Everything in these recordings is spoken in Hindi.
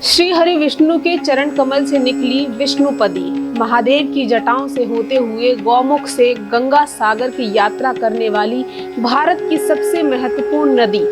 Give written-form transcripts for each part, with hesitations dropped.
श्री हरि विष्णु के चरण कमल से निकली विष्णुपदी महादेव की जटाओं से होते हुए गौमुख से गंगा सागर की यात्रा करने वाली भारत की सबसे महत्वपूर्ण नदी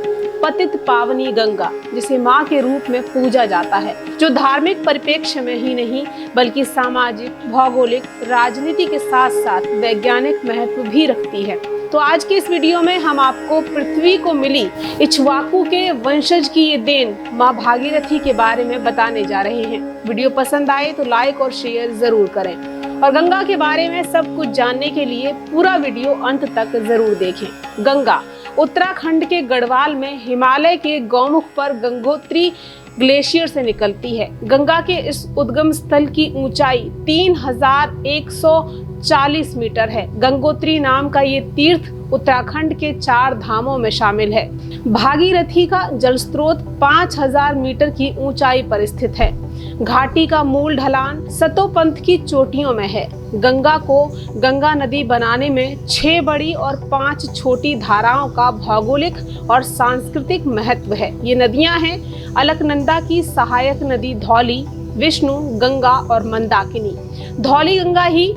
पतित पावनी गंगा, जिसे मां के रूप में पूजा जाता है, जो धार्मिक परिप्रेक्ष्य में ही नहीं बल्कि सामाजिक, भौगोलिक, राजनीति के साथ साथ वैज्ञानिक महत्व भी रखती है। तो आज के इस वीडियो में हम आपको पृथ्वी को मिली इक्ष्वाकु के वंशज की ये देन मां भागीरथी के बारे में बताने जा रहे हैं। वीडियो पसंद आए तो लाइक और शेयर जरूर करें और गंगा के बारे में सब कुछ जानने के लिए पूरा वीडियो अंत तक जरूर देखें। गंगा उत्तराखंड के गढ़वाल में हिमालय के गौमुख पर गंगोत्री ग्लेशियर से निकलती है। गंगा के इस उद्गम स्थल की ऊंचाई 3140 मीटर है। गंगोत्री नाम का ये तीर्थ उत्तराखंड के 4 धामों में शामिल है। भागीरथी का जल स्रोत 5000 मीटर की ऊंचाई पर स्थित है। घाटी का मूल ढलान सतोपंथ की चोटियों में है। गंगा को गंगा नदी बनाने में 6 बड़ी और 5 छोटी धाराओं का भौगोलिक और सांस्कृतिक महत्व है। ये नदियां हैं अलकनंदा की सहायक नदी धौली, विष्णु, गंगा और मंदाकिनी। धौली गंगा ही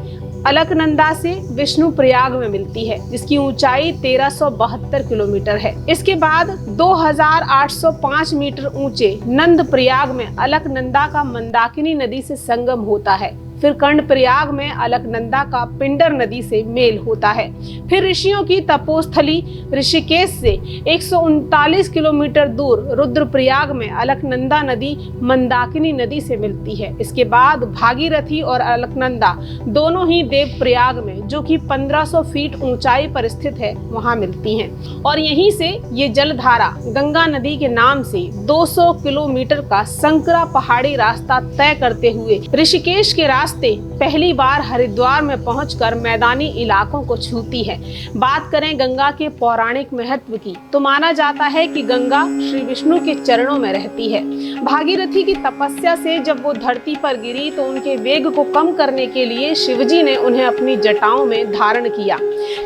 अलकनंदा से विष्णु प्रयाग में मिलती है, जिसकी ऊंचाई 1372 किलोमीटर है। इसके बाद 2805 मीटर ऊंचे नंद प्रयाग में अलकनंदा का मंदाकिनी नदी से संगम होता है। फिर कर्ण प्रयाग में अलकनंदा का पिंडर नदी से मेल होता है। फिर ऋषियों की तपोस्थली ऋषिकेश से 139 किलोमीटर दूर रुद्रप्रयाग में अलकनंदा नदी मंदाकिनी नदी से मिलती है। इसके बाद भागीरथी और अलकनंदा दोनों ही देवप्रयाग में, जो कि 1500 फीट ऊंचाई पर स्थित है, वहां मिलती हैं। और यहीं से ये जलधारा गंगा नदी के नाम से 200 किलोमीटर का संकरा पहाड़ी रास्ता तय करते हुए ऋषिकेश के रास्ते पहली बार हरिद्वार में पहुंचकर मैदानी इलाकों को छूती है। बात करें गंगा के पौराणिक महत्व की, तो माना जाता है कि गंगा श्री विष्णु के चरणों में रहती है। भागीरथी की तपस्या से जब वो धरती पर गिरी तो उनके वेग को कम करने के लिए शिवजी ने उन्हें अपनी जटाओं में धारण किया।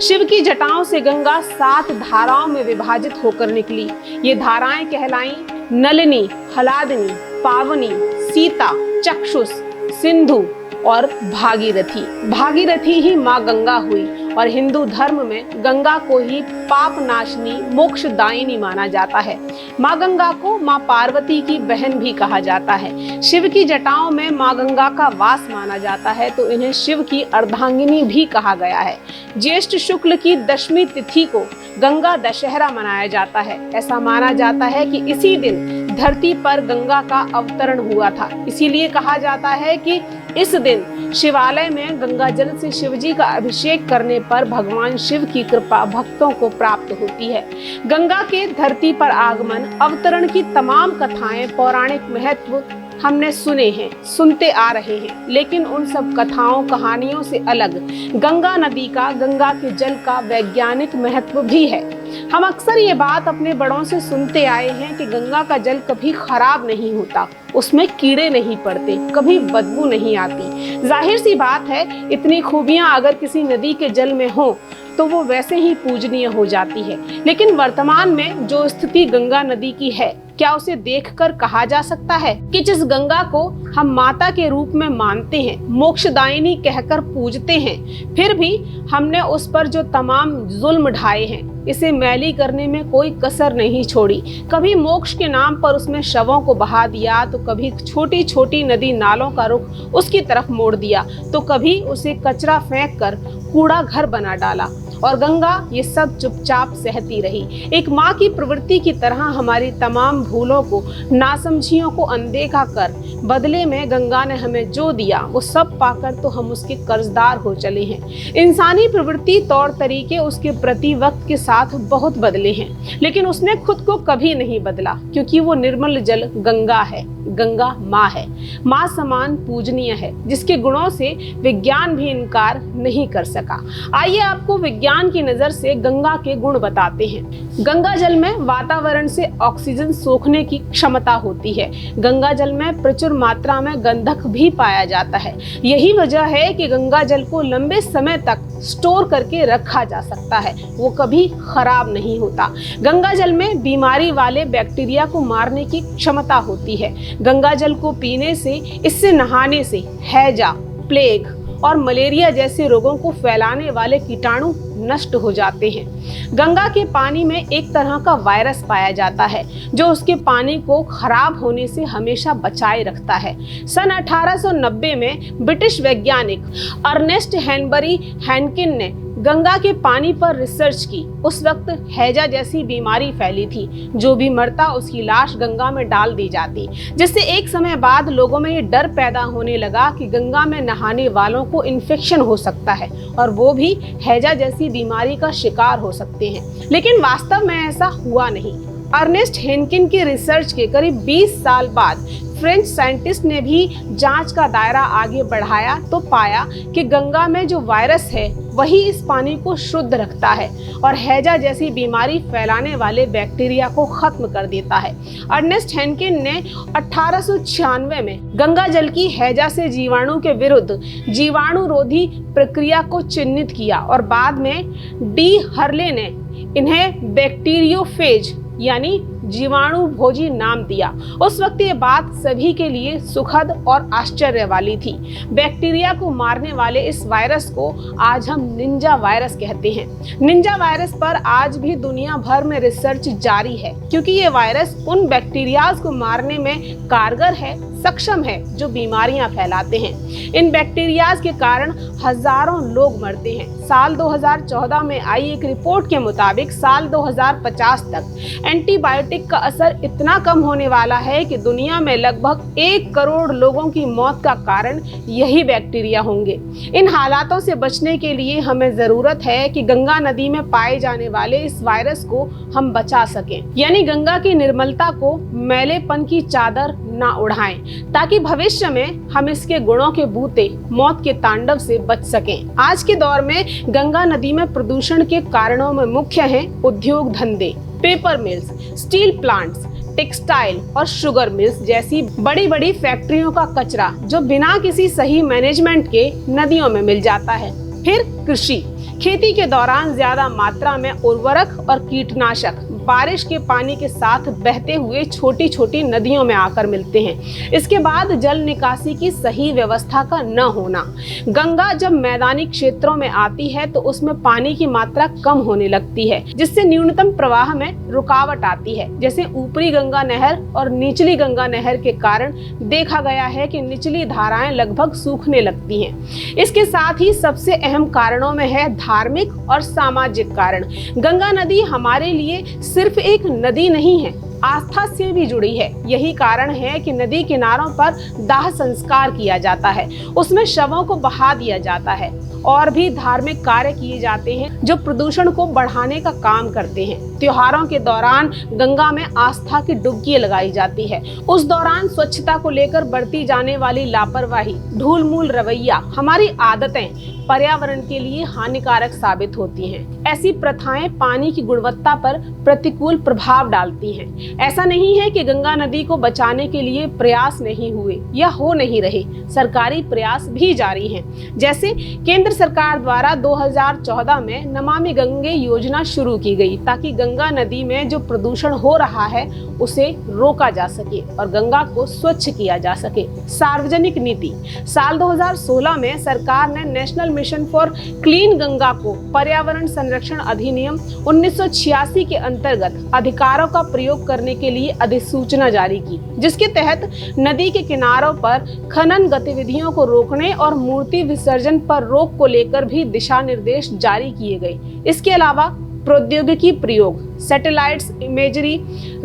शिव की जटाओं से गंगा 7 धाराओं में विभाजित होकर निकली। ये धाराएं कहलाई नलिनी, हलादिनी, पावनी, सीता, चक्षुष, सिंधु और भागीरथी। भागीरथी ही माँ गंगा हुई और हिंदू धर्म में गंगा को ही पाप नाशनी, मोक्षदायिनी माना जाता है। माँ गंगा को माँ पार्वती की बहन भी कहा जाता है। शिव की जटाओं में माँ गंगा का वास माना जाता है, तो इन्हें शिव की अर्धांगिनी भी कहा गया है। ज्येष्ठ शुक्ल की 10वीं तिथि को गंगा दशहरा मनाया जाता है। ऐसा माना जाता है कि इसी दिन धरती पर गंगा का अवतरण हुआ था। इसीलिए कहा जाता है कि इस दिन शिवालय में गंगा जल से शिवजी का अभिषेक करने पर भगवान शिव की कृपा भक्तों को प्राप्त होती है। गंगा के धरती पर आगमन, अवतरण की तमाम कथाएं, पौराणिक महत्व हमने सुने हैं, सुनते आ रहे हैं, लेकिन उन सब कथाओं, कहानियों से अलग गंगा नदी का, गंगा के जल का वैज्ञानिक महत्व भी है। हम अक्सर ये बात अपने बड़ों से सुनते आए हैं कि गंगा का जल कभी खराब नहीं होता, उसमें कीड़े नहीं पड़ते, कभी बदबू नहीं आती। जाहिर सी बात है, इतनी खूबियां अगर किसी नदी के जल में हो तो वो वैसे ही पूजनीय हो जाती है। लेकिन वर्तमान में जो स्थिति गंगा नदी की है, क्या उसे देखकर कहा जा सकता है कि जिस गंगा को हम माता के रूप में मानते हैं, मोक्षदायिनी कहकर पूजते हैं, फिर भी हमने उस पर जो तमाम जुल्म ढाए हैं, इसे मैली करने में कोई कसर नहीं छोड़ी। कभी मोक्ष के नाम पर उसमें शवों को बहा दिया, तो कभी छोटी छोटी नदी नालों का रुख उसकी तरफ मोड़ दिया, तो कभी उसे कचरा फेंक कर कूड़ा घर बना डाला। और गंगा ये सब चुपचाप सहती रही। एक माँ की प्रवृत्ति की तरह हमारी तमाम भूलों को, नासमझियों को अनदेखा कर बदले में गंगा ने हमें जो दिया वो सब पाकर तो हम उसके कर्जदार हो चले हैं। इंसानी प्रवृत्ति, तौर तरीके उसके प्रति वक्त के साथ बहुत बदले हैं, लेकिन उसने खुद को कभी नहीं बदला, क्योंकि वो निर्मल जल गंगा है। गंगा माँ है, माँ समान पूजनीय है, जिसके गुणों से विज्ञान भी इनकार नहीं कर सका। आइए आपको विज्ञान की नजर से गंगा के गुण बताते हैं। गंगा जल में वातावरण से ऑक्सीजन सोखने की क्षमता होती है। गंगा जल में प्रचुर मात्रा में गंधक भी पाया जाता है। यही वजह है कि गंगा जल को लंबे समय तक स्टोर करके रखा जा सकता है, वो कभी खराब नहीं होता। गंगा जल में बीमारी वाले बैक्टीरिया को मारने की क्षमता होती है। गंगा जल को पीने से, इससे नहाने से हैजा, प्लेग और मलेरिया जैसे रोगों को फैलाने वाले कीटाणु नष्ट हो जाते हैं। गंगा के पानी में एक तरह का वायरस पाया जाता है जो उसके पानी को खराब होने से हमेशा बचाए रखता है। सन 1890 में ब्रिटिश वैज्ञानिक अर्नेस्ट हेनबरी हैनकिन ने गंगा के पानी पर रिसर्च की। उस वक्त हैजा जैसी बीमारी फैली थी, जो भी मरता उसकी लाश गंगा में डाल दी जाती, जिससे एक समय बाद लोगों में ये डर पैदा होने लगा कि गंगा में नहाने वालों को इन्फेक्शन हो सकता है और वो भी हैजा जैसी बीमारी का शिकार हो सकते हैं। लेकिन वास्तव में ऐसा हुआ नहीं। अर्नेस्ट हेनकिन की रिसर्च के करीब 20 साल बाद फ्रेंच साइंटिस्ट ने भी जांच का दायरा आगे बढ़ाया तो पाया कि गंगा में जो वायरस है वही इस पानी को शुद्ध रखता है और हैजा जैसी बीमारी फैलाने वाले बैक्टीरिया को खत्म कर देता है। अर्नेस्ट हेनकिन ने 1896 में गंगा जल की हैजा से जीवाणु के विरुद्ध जीवाणुरोधी प्रक्रिया को चिन्हित किया और बाद में डी हर्ले ने इन्हें बैक्टीरियोफेज यानी जीवाणु भोजी नाम दिया। उस वक्त ये बात सभी के लिए सुखद और आश्चर्य वाली थी। बैक्टीरिया को मारने वाले इस वायरस को आज हम निंजा वायरस कहते हैं। निंजा वायरस पर आज भी दुनिया भर में रिसर्च जारी है, क्योंकि ये वायरस उन बैक्टीरियाज को मारने में कारगर है, सक्षम है, जो बीमारियां फैलाते हैं। इन बैक्टीरियाज के कारण हजारों लोग मरते हैं। साल 2014 में आई एक रिपोर्ट के मुताबिक साल 2050 तक एंटीबायोटिक का असर इतना कम होने वाला है कि दुनिया में लगभग 1 करोड़ लोगों की मौत का कारण यही बैक्टीरिया होंगे। इन हालातों से बचने के लिए हमें जरूरत है कि गंगा नदी में पाए जाने वाले इस वायरस को हम बचा सकें, यानी गंगा की निर्मलता को मैलेपन की चादर ना उड़ाएं, ताकि भविष्य में हम इसके गुणों के बूते मौत के तांडव से बच सकें। आज के दौर में गंगा नदी में प्रदूषण के कारणों में मुख्य हैं उद्योग धंधे, paper mills, steel plants, textile और शुगर मिल्स जैसी बड़ी बड़ी फैक्ट्रियों का कचरा जो बिना किसी सही मैनेजमेंट के नदियों में मिल जाता है। फिर कृषि, खेती के दौरान ज्यादा मात्रा में उर्वरक और कीटनाशक बारिश के पानी के साथ बहते हुए छोटी छोटी नदियों में आकर मिलते हैं। इसके बाद जल निकासी की सही व्यवस्था का न होना। गंगा जब मैदानी क्षेत्रों में आती है तो उसमें पानी की मात्रा कम होने लगती है, जिससे न्यूनतम प्रवाह में रुकावट आती है। जैसे ऊपरी गंगा नहर और निचली गंगा नहर के कारण देखा गया है कि निचली धाराएं लगभग सूखने लगती हैं। इसके साथ ही सबसे अहम कारणों में है धार्मिक और सामाजिक कारण। गंगा नदी हमारे लिए सिर्फ एक नदी नहीं है, आस्था से भी जुड़ी है। यही कारण है कि नदी किनारों पर दाह संस्कार किया जाता है, उसमें शवों को बहा दिया जाता है और भी धार्मिक कार्य किए जाते हैं जो प्रदूषण को बढ़ाने का काम करते हैं। त्योहारों के दौरान गंगा में आस्था की डुबकी लगाई जाती है। उस दौरान स्वच्छता को लेकर बरती जाने वाली लापरवाही, ढूलमूल रवैया, हमारी आदतें पर्यावरण के लिए हानिकारक साबित होती हैं। ऐसी प्रथाएं पानी की गुणवत्ता पर प्रतिकूल प्रभाव डालती हैं। ऐसा नहीं है कि गंगा नदी को बचाने के लिए प्रयास नहीं हुए या हो नहीं रहे, सरकारी प्रयास भी जारी हैं। जैसे केंद्र सरकार द्वारा 2014 में नमामि गंगे योजना शुरू की गई ताकि गंगा नदी में जो प्रदूषण हो रहा है उसे रोका जा सके और गंगा को स्वच्छ किया जा सके। सार्वजनिक नीति, साल 2016 में सरकार ने national mission for clean Ganga को पर्यावरण संरक्षण अधिनियम 1986 के अंतर्गत अधिकारों का प्रयोग करने के लिए अधिसूचना जारी की, जिसके तहत नदी के किनारों पर खनन गतिविधियों को रोकने और मूर्ति विसर्जन पर रोक को लेकर भी दिशा निर्देश जारी किए गए। इसके अलावा प्रौद्योगिकी प्रयोग, सैटेलाइट्स इमेजरी,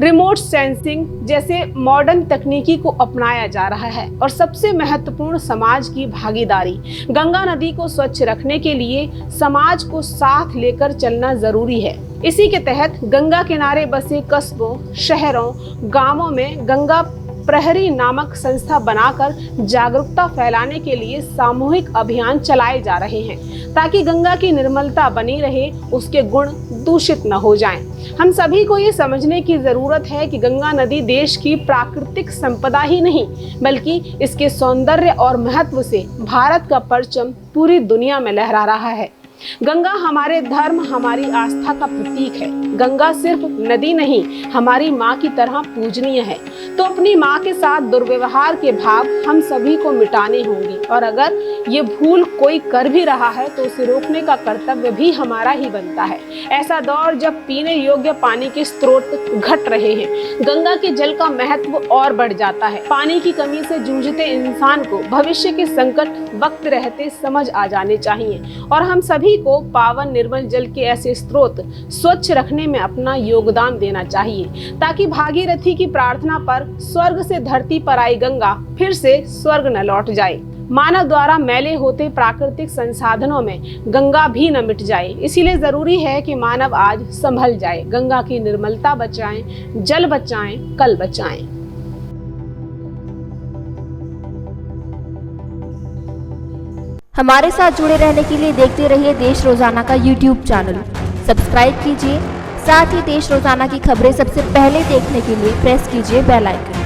रिमोट सेंसिंग जैसे मॉडर्न तकनीकी को अपनाया जा रहा है। और सबसे महत्वपूर्ण समाज की भागीदारी। गंगा नदी को स्वच्छ रखने के लिए समाज को साथ लेकर चलना जरूरी है। इसी के तहत गंगा किनारे बसे कस्बों, शहरों, गांवों में गंगा प्रहरी नामक संस्था बनाकर जागरूकता फैलाने के लिए सामूहिक अभियान चलाए जा रहे हैं ताकि गंगा की निर्मलता बनी रहे, उसके गुण दूषित न हो जाएं। हम सभी को ये समझने की जरूरत है कि गंगा नदी देश की प्राकृतिक संपदा ही नहीं बल्कि इसके सौंदर्य और महत्व से भारत का परचम पूरी दुनिया में लहरा रहा है। गंगा हमारे धर्म, हमारी आस्था का प्रतीक है। गंगा सिर्फ नदी नहीं, हमारी माँ की तरह पूजनीय है। तो अपनी माँ के साथ दुर्व्यवहार के भाव हम सभी को मिटाने होंगे और अगर ये भूल कोई कर भी रहा है तो उसे रोकने का कर्तव्य भी हमारा ही बनता है। ऐसा दौर जब पीने योग्य पानी के स्रोत घट रहे हैं, गंगा के जल का महत्व और बढ़ जाता है। पानी की कमी से जूझते इंसान को भविष्य के संकट वक्त रहते समझ आ जाने चाहिए और हम सभी को पावन निर्मल जल के ऐसे स्रोत स्वच्छ रखने में अपना योगदान देना चाहिए ताकि भागीरथी की प्रार्थना पर स्वर्ग से धरती पर आई गंगा फिर से स्वर्ग न लौट जाए। मानव द्वारा मैले होते प्राकृतिक संसाधनों में गंगा भी न मिट जाए। इसीलिए जरूरी है कि मानव आज संभल जाए, गंगा की निर्मलता बचाएं, जल बचाएं, कल बचाएं। हमारे साथ जुड़े रहने के लिए देखते रहिए देश रोजाना का YouTube चैनल। सब्सक्राइब कीजिए, साथ ही देश रोजाना की खबरें सबसे पहले देखने के लिए प्रेस कीजिए बेल आइकन।